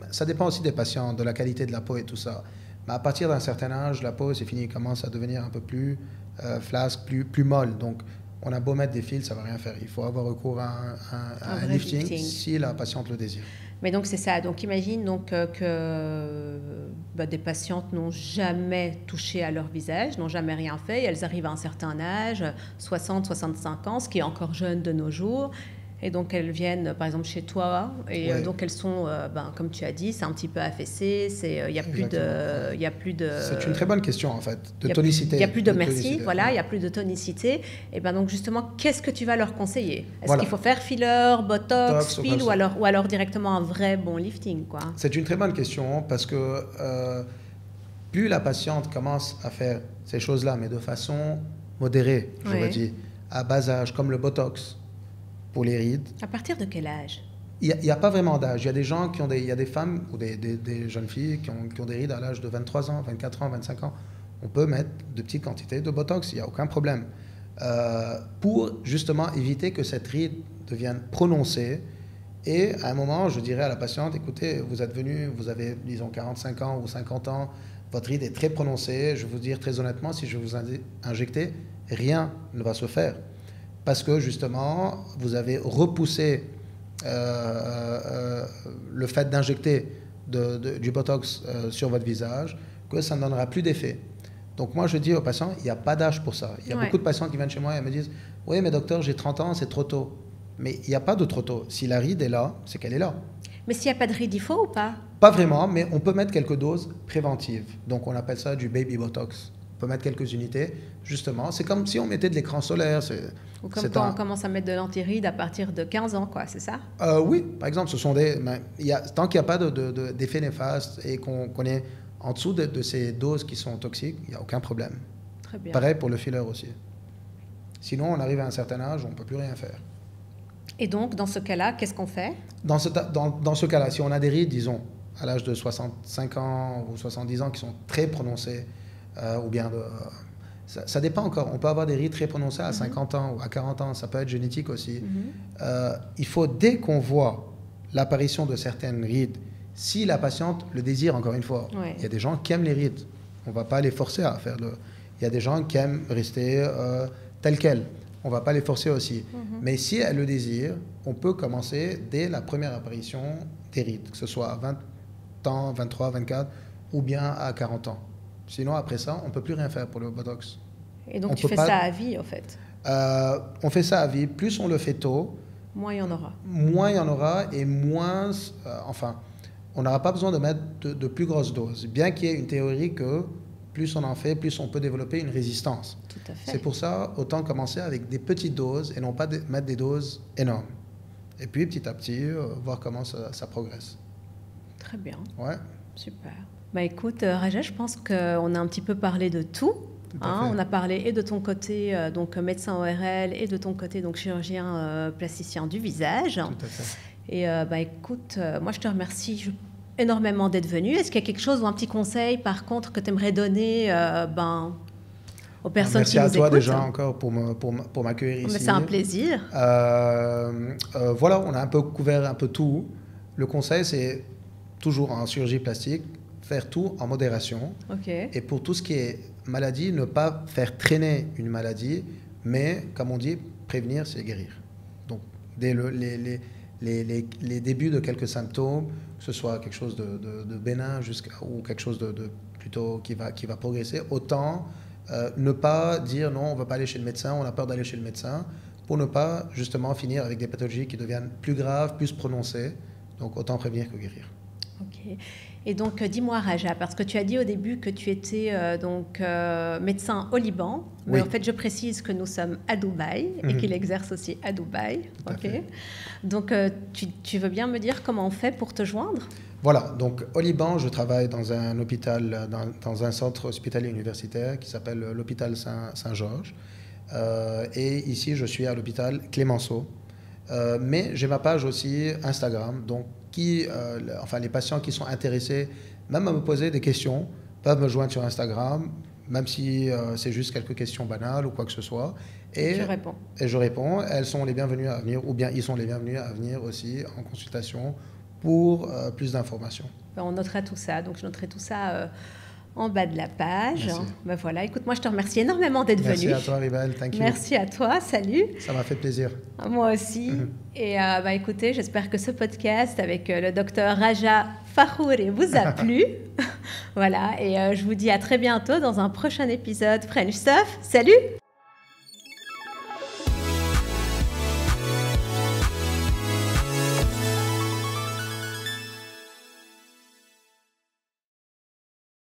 ça dépend aussi des patients, de la qualité de la peau et tout ça. Mais à partir d'un certain âge, la peau, c'est fini, commence à devenir un peu plus flasque, plus molle. Donc, on a beau mettre des fils, ça ne va rien faire. Il faut avoir recours à un lifting si la patiente le désire. Mais donc, c'est ça. Donc, imagine donc, que des patientes n'ont jamais touché à leur visage, n'ont jamais rien fait. Et elles arrivent à un certain âge, 60, 65 ans, ce qui est encore jeune de nos jours. Et donc, elles viennent, par exemple, chez toi. Et donc, elles sont, comme tu as dit, c'est un petit peu affaissé. Il n'y a plus de... C'est une très bonne question, en fait, de tonicité. Il n'y a plus de merci, voilà, il n'y a plus de tonicité. Et donc, justement, qu'est-ce que tu vas leur conseiller? Est-ce qu'il faut faire filler, botox, fil, ou alors directement un vrai bon lifting, quoi? C'est une très bonne question, parce que plus la patiente commence à faire ces choses-là, mais de façon modérée, je veux dire, à bas âge, comme le botox, pour les rides. À partir de quel âge? Il n'y a pas vraiment d'âge. Il y a des gens qui ont il y a des femmes ou des jeunes filles qui ont des rides à l'âge de 23 ans, 24 ans, 25 ans. On peut mettre de petites quantités de botox, il n'y a aucun problème. Pour justement éviter que cette ride devienne prononcée. Et à un moment, je dirais à la patiente, écoutez, vous êtes venu, vous avez, disons, 45 ans ou 50 ans, votre ride est très prononcée. Je vais vous dire très honnêtement, si je vous injecter, rien ne va se faire. Parce que justement, vous avez repoussé le fait d'injecter du botox sur votre visage, que ça ne donnera plus d'effet. Donc moi, je dis aux patients, il n'y a pas d'âge pour ça. Il y a beaucoup de patients qui viennent chez moi et me disent, oui, mais docteur, j'ai 30 ans, c'est trop tôt. Mais il n'y a pas de trop tôt. Si la ride est là, c'est qu'elle est là. Mais s'il n'y a pas de ride, il faut ou pas? Pas vraiment, mais on peut mettre quelques doses préventives. Donc on appelle ça du baby botox. On peut mettre quelques unités, justement. C'est comme si on mettait de l'écran solaire. Ou comme quand on commence à mettre de l'antiride à partir de 15 ans, quoi, c'est ça? Oui, par exemple, ce sont tant qu'il n'y a pas d'effet néfaste et qu'on est en dessous de ces doses qui sont toxiques, il n'y a aucun problème. Très bien. Pareil pour le filler aussi. Sinon, on arrive à un certain âge, on ne peut plus rien faire. Et donc, dans ce cas-là, qu'est-ce qu'on fait? Dans ce cas-là, si on a des rides, disons, à l'âge de 65 ans ou 70 ans qui sont très prononcées, ou bien ça dépend encore. On peut avoir des rides très prononcées à 50 ans ou à 40 ans. Ça peut être génétique aussi. Il faut, dès qu'on voit l'apparition de certaines rides, si la patiente le désire, encore une fois, il y a des gens qui aiment les rides. On ne va pas les forcer à faire Il y a des gens qui aiment rester telles quelles. On ne va pas les forcer aussi. Mais si elle le désire, on peut commencer dès la première apparition des rides, que ce soit à 20 ans, 23, 24 ou bien à 40 ans. Sinon, après ça, on ne peut plus rien faire pour le botox. Et donc, tu fais ça à vie, en fait? On fait ça à vie. Plus on le fait tôt, moins il y en aura. Moins il y en aura et moins... on n'aura pas besoin de mettre de plus grosses doses. Bien qu'il y ait une théorie que plus on en fait, plus on peut développer une résistance. Tout à fait. C'est pour ça, autant commencer avec des petites doses et non pas mettre des doses énormes. Et puis, petit à petit, voir comment ça progresse. Très bien. Ouais. Super. Écoute, Raja, je pense qu'on a un petit peu parlé de tout. On a parlé et de ton côté donc médecin ORL et de ton côté donc chirurgien plasticien du visage. Tout à fait. Et écoute, moi je te remercie énormément d'être venu. Est-ce qu'il y a quelque chose ou un petit conseil par contre que tu aimerais donner aux personnes qui nous écoutent? Merci à toi déjà encore pour m'accueillir ici. C'est un plaisir. Voilà, on a un peu couvert un peu tout. Le conseil, c'est toujours en chirurgie plastique, faire tout en modération. Et pour tout ce qui est maladie, ne pas faire traîner une maladie, mais, comme on dit, prévenir, c'est guérir. Donc, dès les débuts de quelques symptômes, que ce soit quelque chose de bénin ou quelque chose de plutôt qui va progresser, autant ne pas dire non, on ne va pas aller chez le médecin, on a peur d'aller chez le médecin, pour ne pas justement finir avec des pathologies qui deviennent plus graves, plus prononcées. Donc, autant prévenir que guérir. Ok. Et donc, dis-moi, Raja, parce que tu as dit au début que tu étais médecin au Liban, mais en fait, je précise que nous sommes à Dubaï et qu'il exerce aussi à Dubaï. Okay. Donc, tu veux bien me dire comment on fait pour te joindre? Voilà, donc au Liban, je travaille dans un hôpital, dans un centre hospitalier universitaire qui s'appelle l'hôpital Saint-Georges. Et ici, je suis à l'hôpital Clémenceau. Mais j'ai ma page aussi Instagram, donc les patients qui sont intéressés, même à me poser des questions, peuvent me joindre sur Instagram, même si c'est juste quelques questions banales ou quoi que ce soit. Et je réponds. Et je réponds. Elles sont les bienvenues à venir, ou bien ils sont les bienvenus à venir aussi en consultation pour plus d'informations. On notera tout ça. Donc, je noterai tout ça en bas de la page. Ben voilà. Écoute, moi, je te remercie énormément d'être venu. Merci à toi, Ribel. Thank you. Merci à toi. Salut. Ça m'a fait plaisir. Moi aussi. Et écoutez, j'espère que ce podcast avec le docteur Raja Fakhouri vous a plu. Voilà. Et je vous dis à très bientôt dans un prochain épisode French Stuff. Salut.